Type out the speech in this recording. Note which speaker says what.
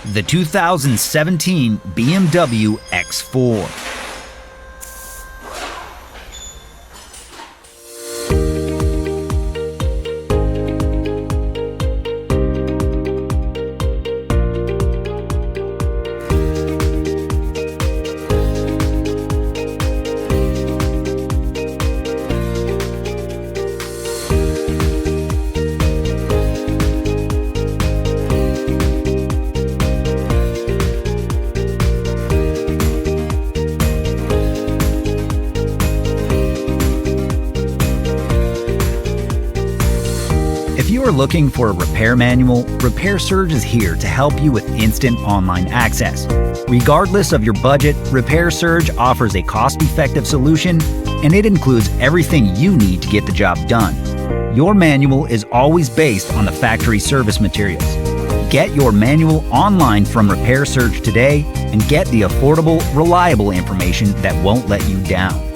Speaker 1: The 2017 BMW X4. If you are looking for a repair manual, Repair Surge is here to help you with instant online access. Regardless of your budget, Repair Surge offers a cost-effective solution, and it includes everything you need to get the job done. Your manual is always based on the factory service materials. Get your manual online from Repair Surge today and get the affordable, reliable information that won't let you down.